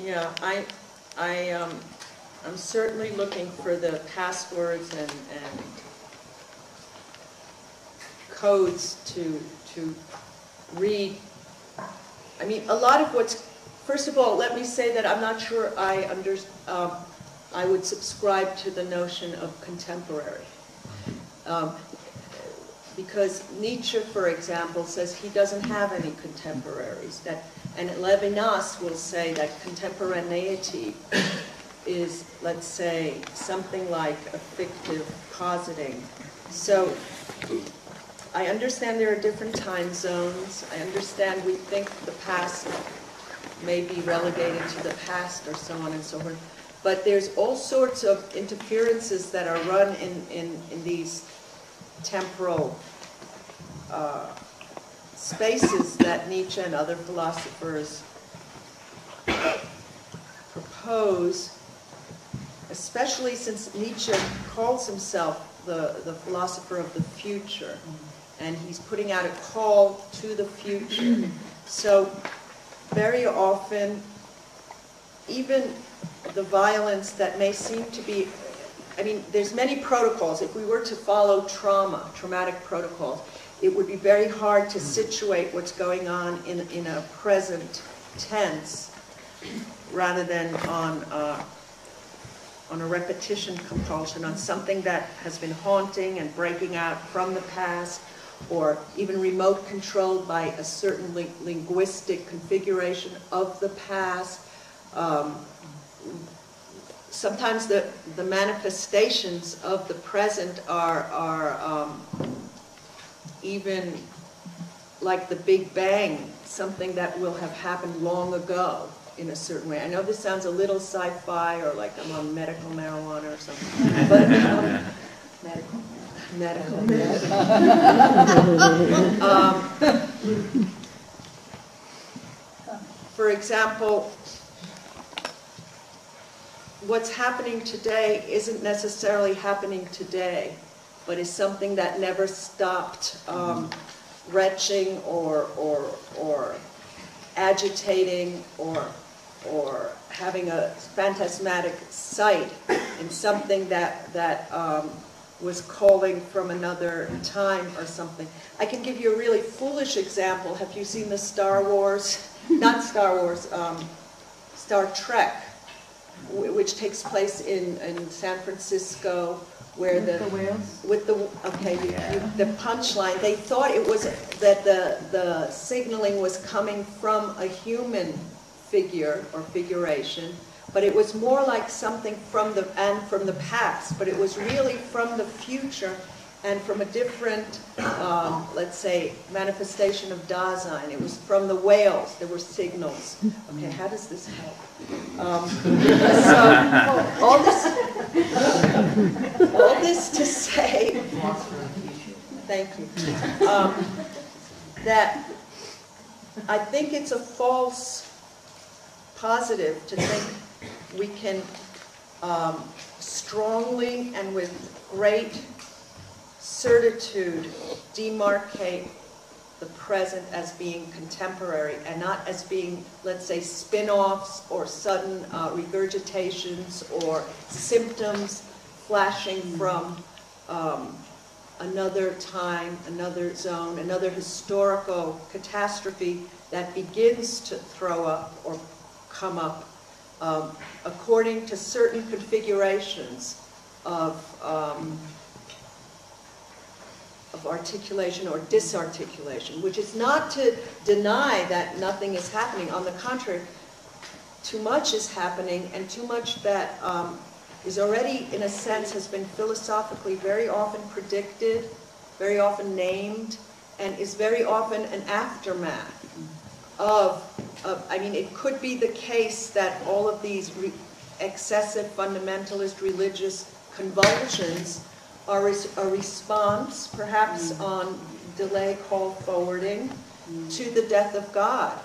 Yeah, I'm certainly looking for the passwords and codes to read. I mean, a lot of what's, first of all, let me say that I'm not sure I would subscribe to the notion of contemporary. Because Nietzsche, for example, says he doesn't have any contemporaries. And Levinas will say that contemporaneity is, let's say, something like a fictive positing. So I understand there are different time zones. I understand we think the past may be relegated to the past or so on and so forth. But there's all sorts of interferences that are run in these temporal spaces that Nietzsche and other philosophers propose, especially since Nietzsche calls himself the philosopher of the future, and he's putting out a call to the future. So very often, even the violence that may seem to be, I mean, there's many protocols. If we were to follow traumatic protocols, it would be very hard to situate what's going on in a present tense rather than on a repetition compulsion, on something that has been haunting and breaking out from the past, or even remote controlled by a certain linguistic configuration of the past. Sometimes the manifestations of the present are even like the Big Bang, something that will have happened long ago in a certain way. I know this sounds a little sci-fi, or like I'm on medical marijuana or something, but medical. For example, what's happening today isn't necessarily happening today, but is something that never stopped retching or agitating or having a phantasmatic sight in something that was calling from another time or something. I can give you a really foolish example. Have you seen the Star Wars? Not Star Wars, Star Trek, which takes place in San Francisco, where the punchline, they thought it was that the signaling was coming from a human figure or figuration, but it was more like something from the past, but it was really from the future and from a different, let's say, manifestation of Dasein. It was from the whales. There were signals. Okay, how does this help? So all this to say, thank you, that I think it's a false positive to think we can strongly and with great certitude demarcate the present as being contemporary and not as being, let's say, spin-offs or sudden regurgitations or symptoms flashing from another time, another zone, another historical catastrophe that begins to throw up or come up according to certain configurations of articulation or disarticulation, which is not to deny that nothing is happening. On the contrary, too much is happening, and too much that is already, in a sense, has been philosophically very often predicted, very often named, and is very often an aftermath of I mean, it could be the case that all of these excessive fundamentalist religious convulsions are a response, perhaps on delay call forwarding, to the death of God.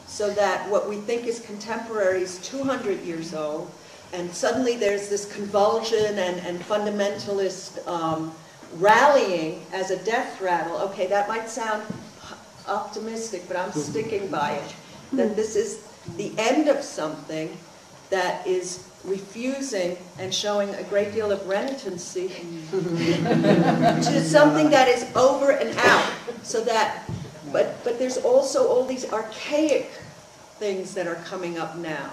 So that what we think is contemporary is 200 years old, and suddenly there's this convulsion and fundamentalist rallying as a death rattle. Okay, that might sound optimistic, but I'm sticking by it. That this is the end of something that is refusing and showing a great deal of renitency to something that is over and out. So that, but there's also all these archaic things that are coming up now.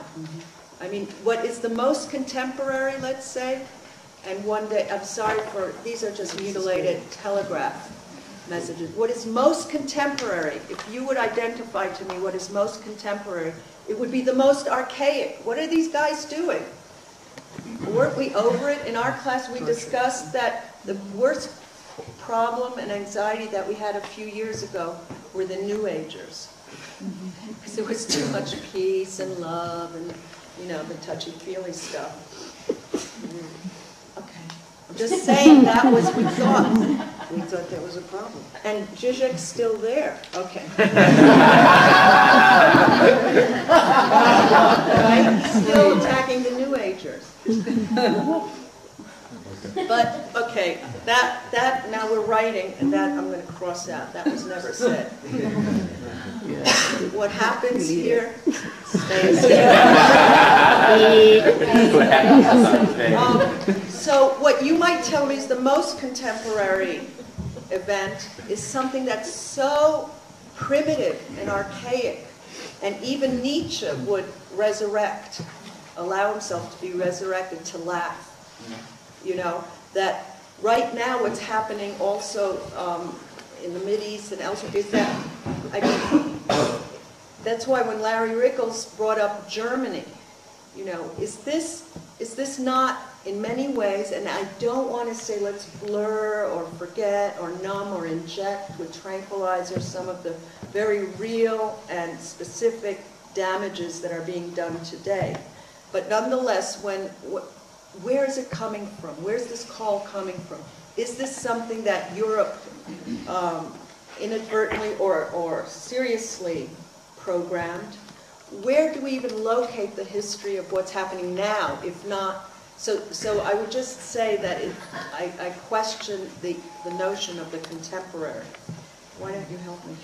I mean, what is the most contemporary, let's say, and one day, I'm sorry for, these are just mutilated telegraph messages. What is most contemporary, if you would identify to me what is most contemporary, it would be the most archaic. What are these guys doing? Weren't we over it? In our class, we discussed that the worst problem and anxiety that we had a few years ago were the New Agers. Because there was too much peace and love and, you know, the touchy-feely stuff. Okay. I'm just saying that was, we thought. We thought that was a problem. And Žižek's still there. Okay. Right? Still attacking the New Agers. But, okay, that now we're writing, and that I'm going to cross out. That was never said. What happens here stays here. So what you might tell me is the most contemporary event is something that's so primitive and archaic, and even Nietzsche would resurrect, allow himself to be resurrected, to laugh. You know, that right now what's happening also in the Mideast and elsewhere is that, I mean, that's why when Larry Rickles brought up Germany, you know, is this not in many ways, and I don't want to say let's blur or forget or numb or inject with tranquilizers some of the very real and specific damages that are being done today. But nonetheless, where is it coming from? Where's this call coming from? Is this something that Europe inadvertently or seriously programmed? Where do we even locate the history of what's happening now, if not? So I would just say that I question the notion of the contemporary. Why don't you help me?